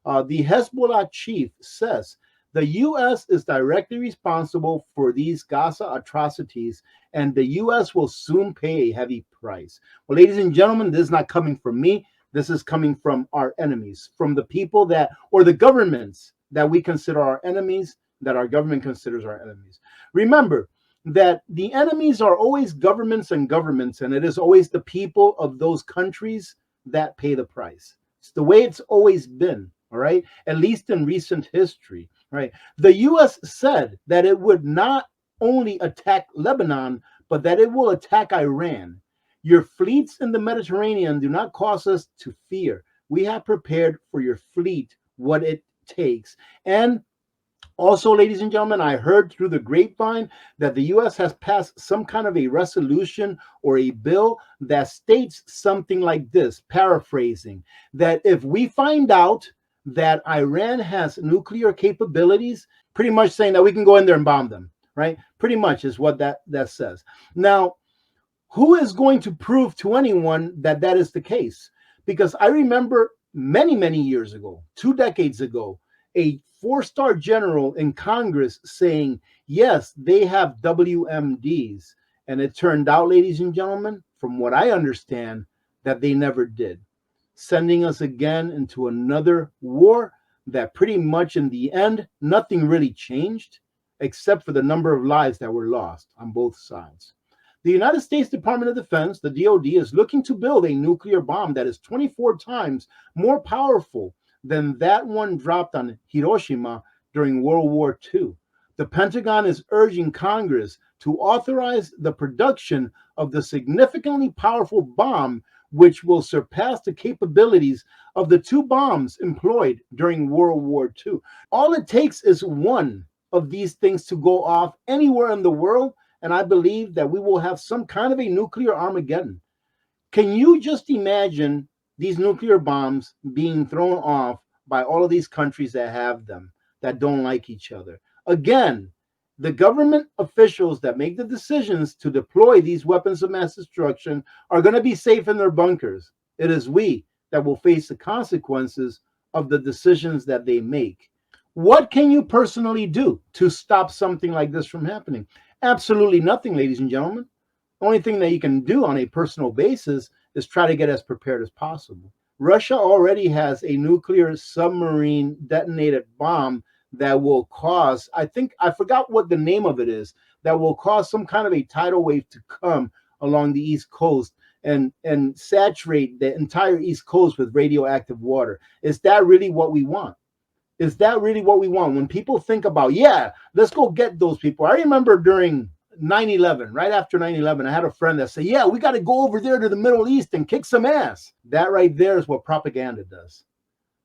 The Hezbollah chief says the U.S. is directly responsible for these Gaza atrocities, and the U.S. will soon pay a heavy price. Well, ladies and gentlemen, this is not coming from me. This is coming from our enemies, from the people that, or the governments that we consider our enemies, that our government considers our enemies. Remember that the enemies are always governments, and it is always the people of those countries that pay the price. It's the way it's always been, all right? At least in recent history, right? The U.S. said that it would not only attack Lebanon, but that it will attack Iran. Your fleets in the Mediterranean do not cause us to fear. We have prepared for your fleet what it takes. And also, ladies and gentlemen, I heard through the grapevine that the U.S. has passed some kind of a resolution or a bill that states something like this, paraphrasing, that if we find out that Iran has nuclear capabilities, pretty much saying that we can go in there and bomb them, right? Pretty much is what that says. Now, who is going to prove to anyone that that is the case? Because I remember many, many years ago, 2 decades ago, a four-star general in Congress saying, yes, they have WMDs. And it turned out, ladies and gentlemen, from what I understand, that they never did, sending us again into another war that pretty much in the end, nothing really changed except for the number of lives that were lost on both sides. The United States Department of Defense, the DoD, is looking to build a nuclear bomb that is 24 times more powerful than that one dropped on Hiroshima during World War II. The Pentagon is urging Congress to authorize the production of the significantly powerful bomb, which will surpass the capabilities of the two bombs employed during World War II. All it takes is one of these things to go off anywhere in the world, and I believe that we will have some kind of a nuclear Armageddon. Can you just imagine these nuclear bombs being thrown off by all of these countries that have them, that don't like each other? Again, the government officials that make the decisions to deploy these weapons of mass destruction are going to be safe in their bunkers. It is we that will face the consequences of the decisions that they make. What can you personally do to stop something like this from happening? Absolutely nothing, ladies and gentlemen. The only thing that you can do on a personal basis is try to get as prepared as possible. Russia already has a nuclear submarine detonated bomb that will cause, I forgot what the name of it is, that will cause some kind of a tidal wave to come along the East Coast and saturate the entire East Coast with radioactive water. Is that really what we want? Is that really what we want? When people think about, yeah, let's go get those people. I remember during 9/11, right after 9/11, I had a friend that said, yeah, we got to go over there to the Middle East and kick some ass. That right there is what propaganda does.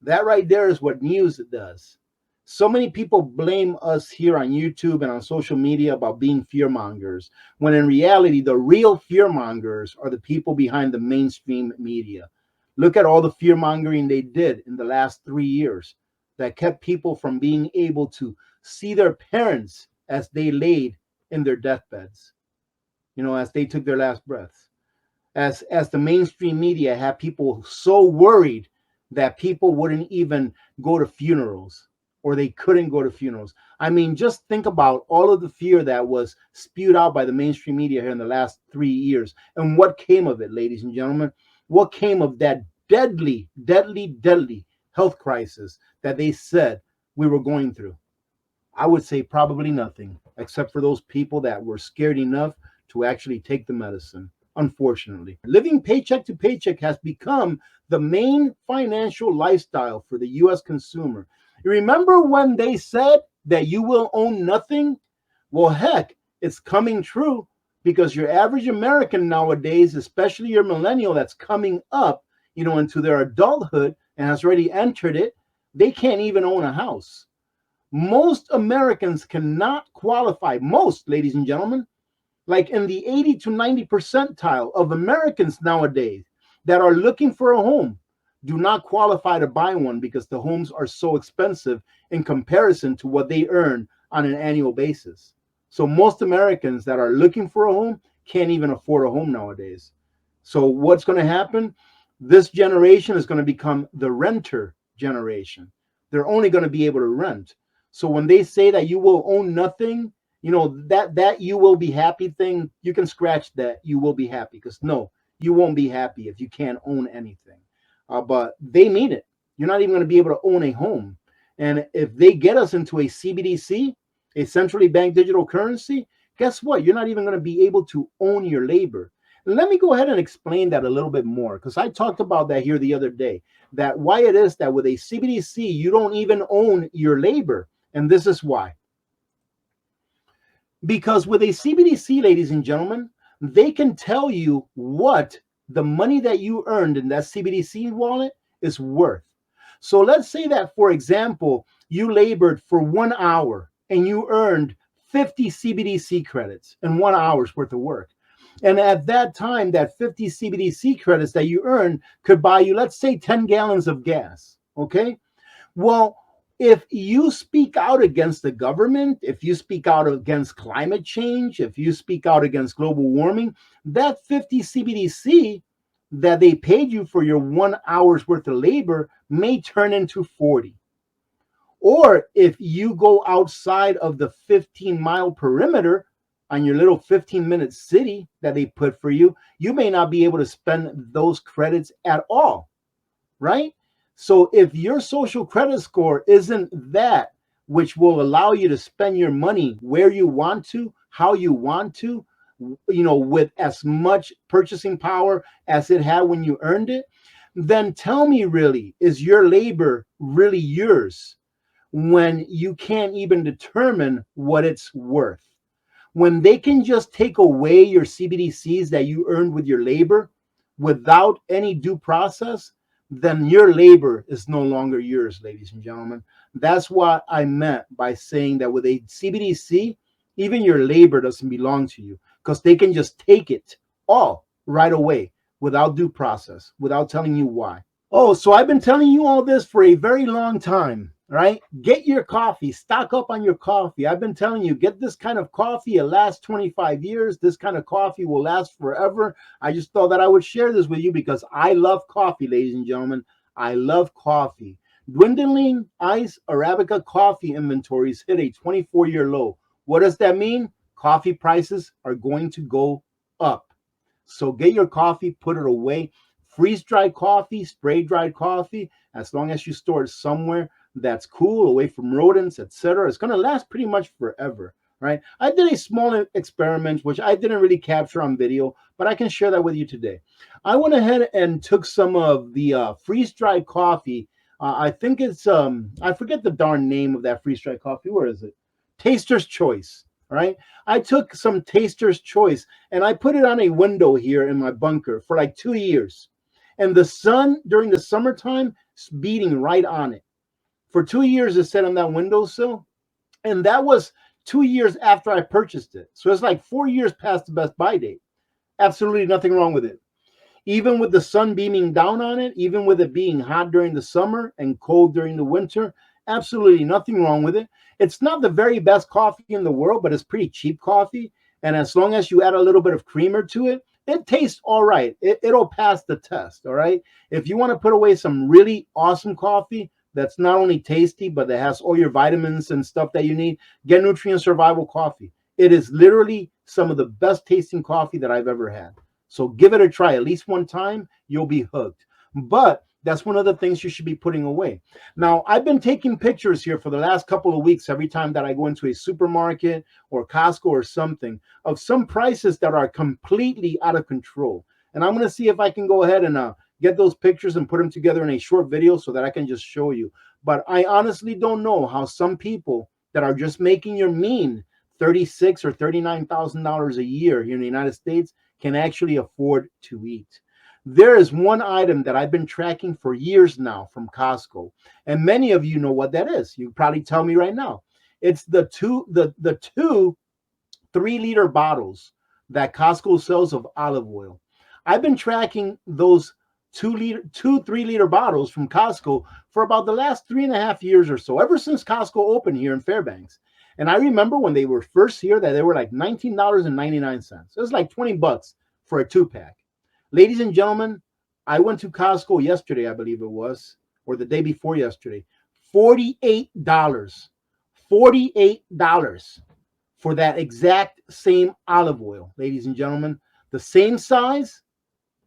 That right there is what news does. So many people blame us here on YouTube and on social media about being fearmongers, when in reality, the real fearmongers are the people behind the mainstream media. Look at all the fearmongering they did in the last 3 years that kept people from being able to see their parents as they laid in their deathbeds, as they took their last breaths. As the mainstream media had people so worried that people wouldn't even go to funerals, or they couldn't go to funerals. I mean, just think about all of the fear that was spewed out by the mainstream media here in the last 3 years. And what came of it, ladies and gentlemen? What came of that deadly, deadly, deadly health crisis that they said we were going through? I would say probably nothing, except for those people that were scared enough to actually take the medicine. Unfortunately, living paycheck to paycheck has become the main financial lifestyle for the U.S. consumer. You remember when they said that you will own nothing? Well, heck, it's coming true, because your average American nowadays, especially your millennial that's coming up, into their adulthood and has already entered it, they can't even own a house. Most Americans cannot qualify. Most, ladies and gentlemen, like in the 80 to 90 percentile of Americans nowadays that are looking for a home do not qualify to buy one, because the homes are so expensive in comparison to what they earn on an annual basis. So most Americans that are looking for a home can't even afford a home nowadays. So what's going to happen? This generation is going to become the renter generation. They're only going to be able to rent. So when they say that you will own nothing, that you will be happy thing, you can scratch that you will be happy, because no, you won't be happy if you can't own anything. But they mean it. You're not even going to be able to own a home. And if they get us into a CBDC, a centrally banked digital currency, guess what? You're not even going to be able to own your labor. And let me go ahead and explain that a little bit more, because I talked about that here the other day, that why it is that with a CBDC, you don't even own your labor. And this is why. Because with a CBDC, ladies and gentlemen, they can tell you what the money that you earned in that CBDC wallet is worth. So let's say that, for example, you labored for 1 hour and you earned 50 CBDC credits in 1 hour's worth of work. And at that time, that 50 CBDC credits that you earned could buy you, let's say, 10 gallons of gas. Okay? Well, if you speak out against the government, if you speak out against climate change, if you speak out against global warming, that 50 CBDC that they paid you for your 1 hour's worth of labor may turn into 40. Or if you go outside of the 15-mile perimeter on your little 15-minute city that they put for you, you may not be able to spend those credits at all, right? So if your social credit score isn't that which will allow you to spend your money where you want to, how you want to, with as much purchasing power as it had when you earned it, then tell me, really, is your labor really yours when you can't even determine what it's worth? When they can just take away your CBDCs that you earned with your labor without any due process, then your labor is no longer yours, ladies and gentlemen. That's what I meant by saying that with a CBDC, even your labor doesn't belong to you, because they can just take it all right away without due process, without telling you why. Oh, so I've been telling you all this for a very long time, right? Get your coffee, stock up on your coffee. I've been telling you, get this kind of coffee. It lasts 25 years. This kind of coffee will last forever. I just thought that I would share this with you because I love coffee, ladies and gentlemen. I love coffee. Dwindling ice Arabica coffee inventories hit a 24-year low. What does that mean? Coffee prices are going to go up. So get your coffee, put it away. Freeze-dried coffee, spray-dried coffee, as long as you store it somewhere that's cool, away from rodents, etc., it's going to last pretty much forever, right? I did a small experiment, which I didn't really capture on video, but I can share that with you today. I went ahead and took some of the freeze-dried coffee. I think it's, I forget the darn name of that freeze-dried coffee. Where is it? Taster's Choice, right? I took some Taster's Choice and I put it on a window here in my bunker for like 2 years. And the sun during the summertime is beating right on it. For 2 years, it sat on that windowsill. And that was 2 years after I purchased it. So it's like 4 years past the best buy date. Absolutely nothing wrong with it. Even with the sun beaming down on it, even with it being hot during the summer and cold during the winter, absolutely nothing wrong with it. It's not the very best coffee in the world, but it's pretty cheap coffee. And as long as you add a little bit of creamer to it, it tastes all right. It'll pass the test, all right? If you want to put away some really awesome coffee that's not only tasty, but that has all your vitamins and stuff that you need, get Nutrient Survival Coffee. It is literally some of the best tasting coffee that I've ever had. So give it a try at least one time. You'll be hooked. But that's one of the things you should be putting away. Now, I've been taking pictures here for the last couple of weeks every time that I go into a supermarket or Costco or something of some prices that are completely out of control. And I'm going to see if I can go ahead and get those pictures and put them together in a short video so that I can just show you. But I honestly don't know how some people that are just making your mean $36,000 or $39,000 a year here in the United States can actually afford to eat. There is one item that I've been tracking for years now from Costco, and many of you know what that is. You probably tell me right now. It's the two 3-liter bottles that Costco sells of olive oil. I've been tracking those 3-liter bottles from Costco for about the last 3.5 years or so, ever since Costco opened here in Fairbanks. And I remember when they were first here that they were like $19.99. It was like $20 for a 2-pack. Ladies and gentlemen, I went to Costco yesterday, I believe it was, or the day before yesterday. $48. $48 for that exact same olive oil, ladies and gentlemen. The same size,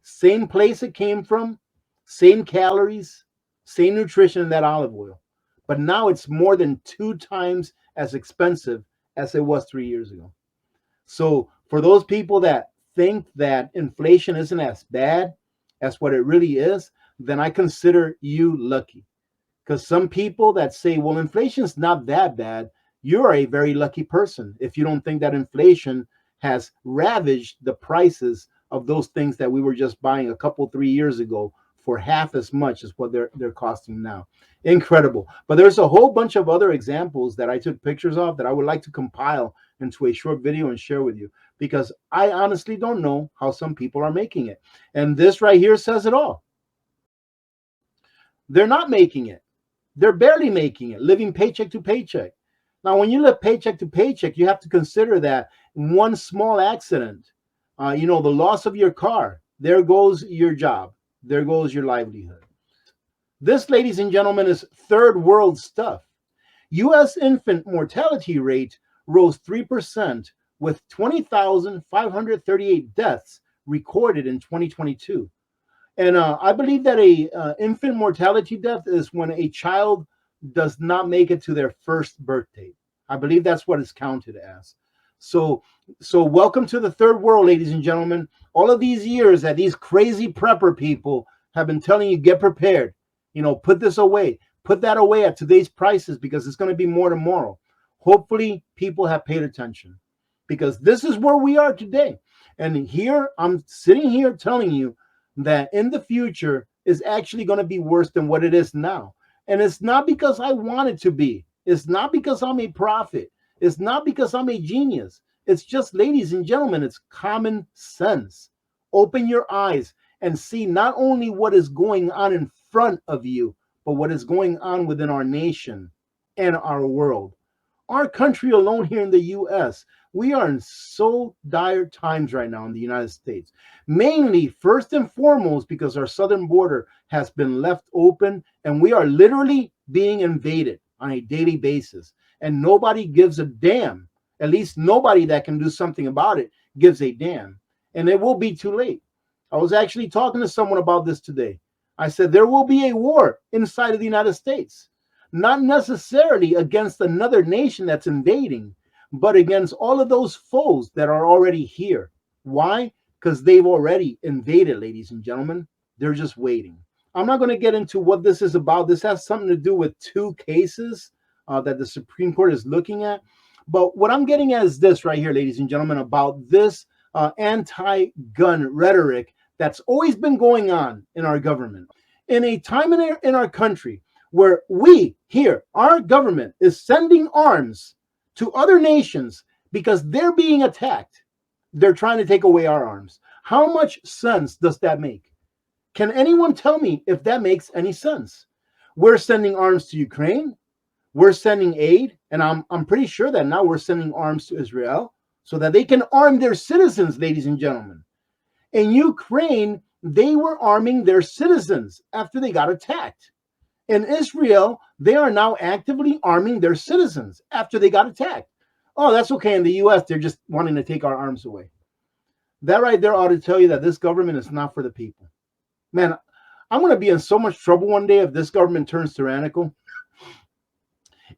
same place it came from, same calories, same nutrition in that olive oil. But now it's more than 2 times as expensive as it was 3 years ago. So for those people that think that inflation isn't as bad as what it really is, then I consider you lucky. Because some people that say, well, inflation's not that bad, you're a very lucky person if you don't think that inflation has ravaged the prices of those things that we were just buying a couple, 3 years ago for half as much as what they're costing now. Incredible. But there's a whole bunch of other examples that I took pictures of that I would like to compile into a short video and share with you, because I honestly don't know how some people are making it. And this right here says it all. They're not making it. They're barely making it, living paycheck to paycheck. Now, when you live paycheck to paycheck, you have to consider that one small accident, the loss of your car, there goes your job, there goes your livelihood. This, ladies and gentlemen, is third world stuff. U.S. infant mortality rate rose 3% with 20,538 deaths recorded in 2022. And I believe that a infant mortality death is when a child does not make it to their first birthday. I believe that's what it's counted as. So welcome to the third world, ladies and gentlemen. All of these years that these crazy prepper people have been telling you, get prepared. Put this away, put that away at today's prices, because it's going to be more tomorrow. Hopefully, people have paid attention, because this is where we are today. And here, I'm sitting here telling you that in the future is actually going to be worse than what it is now. And it's not because I want it to be. It's not because I'm a prophet. It's not because I'm a genius. It's just, ladies and gentlemen, it's common sense. Open your eyes and see not only what is going on in front of you, but what is going on within our nation and our world. Our country alone here in the U.S., we are in so dire times right now in the United States. Mainly, first and foremost, because our southern border has been left open and we are literally being invaded on a daily basis. And nobody gives a damn. At least nobody that can do something about it gives a damn. And it will be too late. I was actually talking to someone about this today. I said, there will be a war inside of the United States. Not necessarily against another nation that's invading, but against all of those foes that are already here. Why? Because they've already invaded, ladies and gentlemen. They're just waiting. I'm not going to get into what this is about. This has something to do with 2 cases that the Supreme Court is looking at. But what I'm getting at is this right here, ladies and gentlemen, about this anti-gun rhetoric that's always been going on in our government. In a time in our country where we here, our government is sending arms to other nations because they're being attacked. They're trying to take away our arms. How much sense does that make? Can anyone tell me if that makes any sense? We're sending arms to Ukraine. We're sending aid. And I'm pretty sure that now we're sending arms to Israel so that they can arm their citizens, ladies and gentlemen. In Ukraine, they were arming their citizens after they got attacked. In Israel, they are now actively arming their citizens after they got attacked. Oh, that's okay. In the U.S., they're just wanting to take our arms away. That right there ought to tell you that this government is not for the people. Man, I'm going to be in so much trouble one day if this government turns tyrannical.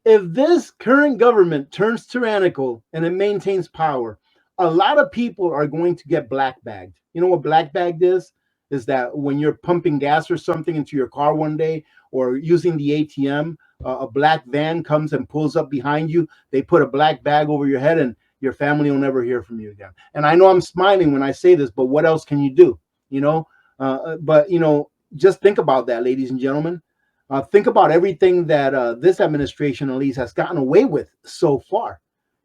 If this current government turns tyrannical and it maintains power, a lot of people are going to get black bagged. You know what black bagged is? Is that when you're pumping gas or something into your car one day or using the ATM, a black van comes and pulls up behind you. They put a black bag over your head and your family will never hear from you again. And I know I'm smiling when I say this, but what else can you do? But just think about that, ladies and gentlemen. Think about everything that this administration at least has gotten away with so far.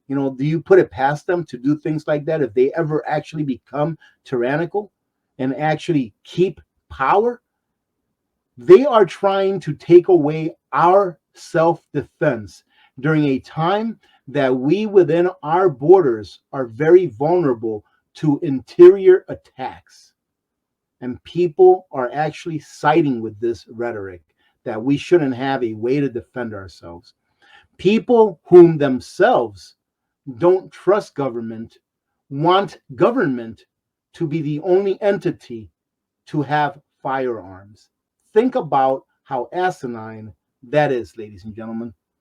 Do you put it past them to do things like that if they ever actually become tyrannical and actually keep power? They are trying to take away our self-defense during a time that we within our borders are very vulnerable to interior attacks. And people are actually siding with this rhetoric that we shouldn't have a way to defend ourselves. People whom themselves don't trust government want government to be the only entity to have firearms. Think about how asinine that is, ladies and gentlemen.